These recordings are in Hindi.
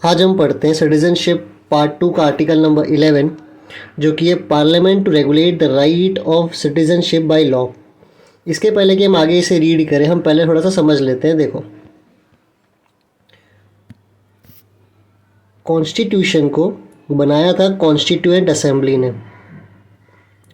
आज हम पढ़ते हैं सिटीजनशिप पार्ट 2 का आर्टिकल नंबर 11, जो कि है parliament to regulate the right of citizenship by law. इसके पहले कि हम आगे इसे रीड करें, हम पहले थोड़ा सा समझ लेते हैं। देखो, कॉन्स्टिट्यूशन को बनाया था कॉन्स्टिट्यूएंट असेंबली ने,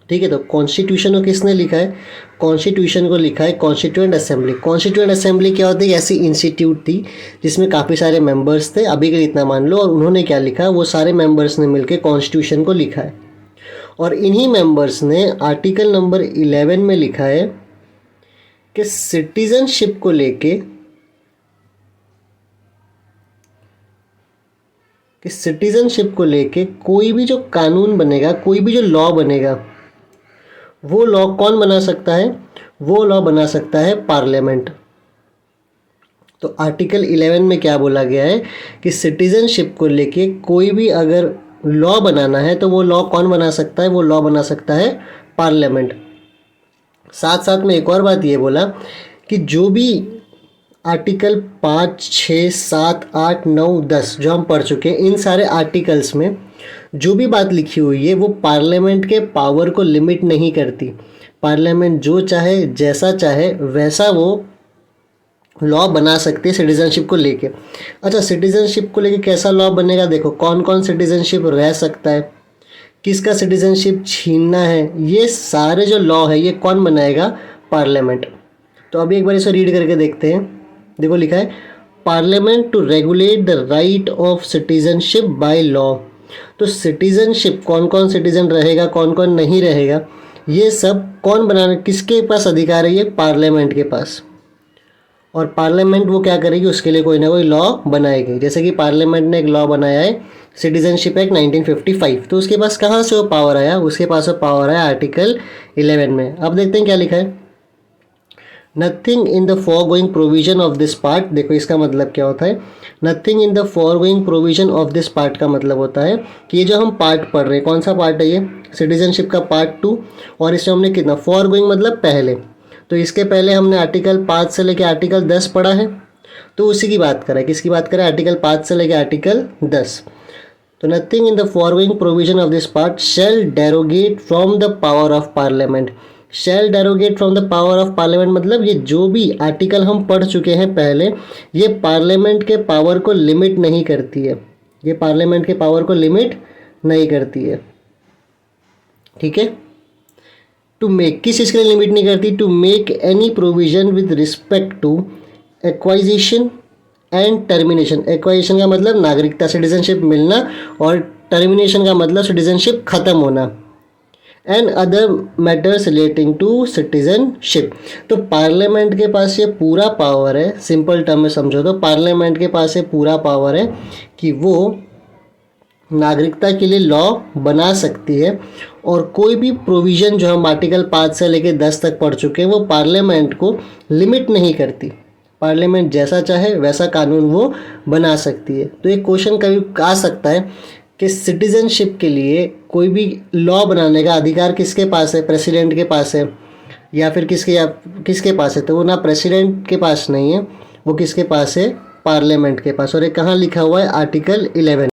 ठीक है। तो कॉन्स्टिट्यूशन को किसने लिखा है? कॉन्स्टिट्यूशन को लिखा है कॉन्स्टिट्यूएंट असेंबली। कॉन्स्टिट्यूएंट असेंबली क्या होती है? ऐसी इंस्टीट्यूट थी जिसमें काफ़ी सारे मेंबर्स थे, अभी के लिए इतना मान लो। और उन्होंने क्या लिखा? वो सारे मेंबर्स ने मिलकर कॉन्स्टिट्यूशन को लिखा है। और इन्हीं मेंबर्स ने आर्टिकल नंबर 11 में लिखा है कि सिटीजनशिप को लेके कोई भी जो कानून बनेगा, कोई भी जो लॉ बनेगा, वो लॉ कौन बना सकता है? वो लॉ बना सकता है पार्लियामेंट। तो आर्टिकल 11 में क्या बोला गया है कि सिटीजनशिप को लेके कोई भी अगर लॉ बनाना है तो वो लॉ कौन बना सकता है? वो लॉ बना सकता है पार्लियामेंट। साथ साथ में एक और बात ये बोला कि जो भी आर्टिकल 5, 6, 7, 8, 9, 10 जो हम पढ़ चुके हैं, इन सारे आर्टिकल्स में जो भी बात लिखी हुई है वो पार्लियामेंट के पावर को लिमिट नहीं करती। पार्लियामेंट जो चाहे, जैसा चाहे वैसा वो लॉ बना सकती है सिटीजनशिप को लेके। अच्छा, सिटीजनशिप को लेके कैसा लॉ बनेगा? देखो, कौन कौन सिटीजनशिप रह सकता है, किसका सिटीजनशिप छीनना है, ये सारे जो लॉ है ये कौन बनाएगा? पार्लियामेंट। तो अभी एक बार इसे रीड करके देखते हैं। देखो, लिखा है parliament to regulate the right of citizenship by law. तो सिटीजनशिप, कौन कौन सिटीजन रहेगा, कौन कौन नहीं रहेगा, ये सब कौन बनाने, किसके पास अधिकार है? ये पार्लियामेंट के पास। और पार्लियामेंट वो क्या करेगी? उसके लिए कोई ना कोई लॉ बनाएगी। जैसे कि पार्लियामेंट ने एक लॉ बनाया है सिटीजनशिप एक्ट 1955, तो उसके पास कहाँ से वो पावर आया? उसके पास वो पावर आया आर्टिकल 11 में। अब देखते हैं क्या लिखा है। Nothing in the foregoing provision of this part. देखो, इसका मतलब क्या होता है? Nothing in the foregoing provision of this part का मतलब होता है कि ये जो हम पार्ट पढ़ रहे हैं, कौन सा पार्ट है ये? सिटीजनशिप का पार्ट 2। और इसमें हमने कितना? फॉरगोइंग मतलब पहले। तो इसके पहले हमने आर्टिकल 5 से लेकर आर्टिकल 10 पढ़ा है, तो उसी की बात करें। किसकी बात करें? आर्टिकल 5 से लेकर आर्टिकल 10। तो nothing in the foregoing provision of this part shall derogate from the power of parliament. Shall derogate from the power of parliament मतलब ये जो भी आर्टिकल हम पढ़ चुके हैं पहले, ये पार्लियामेंट के पावर को लिमिट नहीं करती है। ये पार्लियामेंट के पावर को लिमिट नहीं करती है, ठीक है। टू मेक, किस चीज़ के लिए लिमिट नहीं करती? To make any provision with respect to acquisition and termination. Acquisition का मतलब नागरिकता, सिटीजनशिप मिलना, और टर्मिनेशन का मतलब सिटीजनशिप खत्म होना, and other matters relating to citizenship. तो पार्लियामेंट के पास ये पूरा पावर है, सिंपल टर्म में समझो तो पार्लियामेंट के पास ये पूरा पावर है कि वो नागरिकता के लिए लॉ बना सकती है। और कोई भी प्रोविज़न जो हम आर्टिकल 5 से लेकर 10 तक पढ़ चुके हैं वो पार्लियामेंट को लिमिट नहीं करती। पार्लियामेंट जैसा चाहे वैसा कानून वो बना सकती है। तो एक क्वेश्चन कभी आ सकता है कि सिटीजनशिप के लिए कोई भी लॉ बनाने का अधिकार किसके पास है? प्रेसिडेंट के पास है या फिर किसके पास है? तो वो ना प्रेसिडेंट के पास नहीं है, वो किसके पास है? पार्लियामेंट के पास। और ये कहाँ लिखा हुआ है? आर्टिकल 11।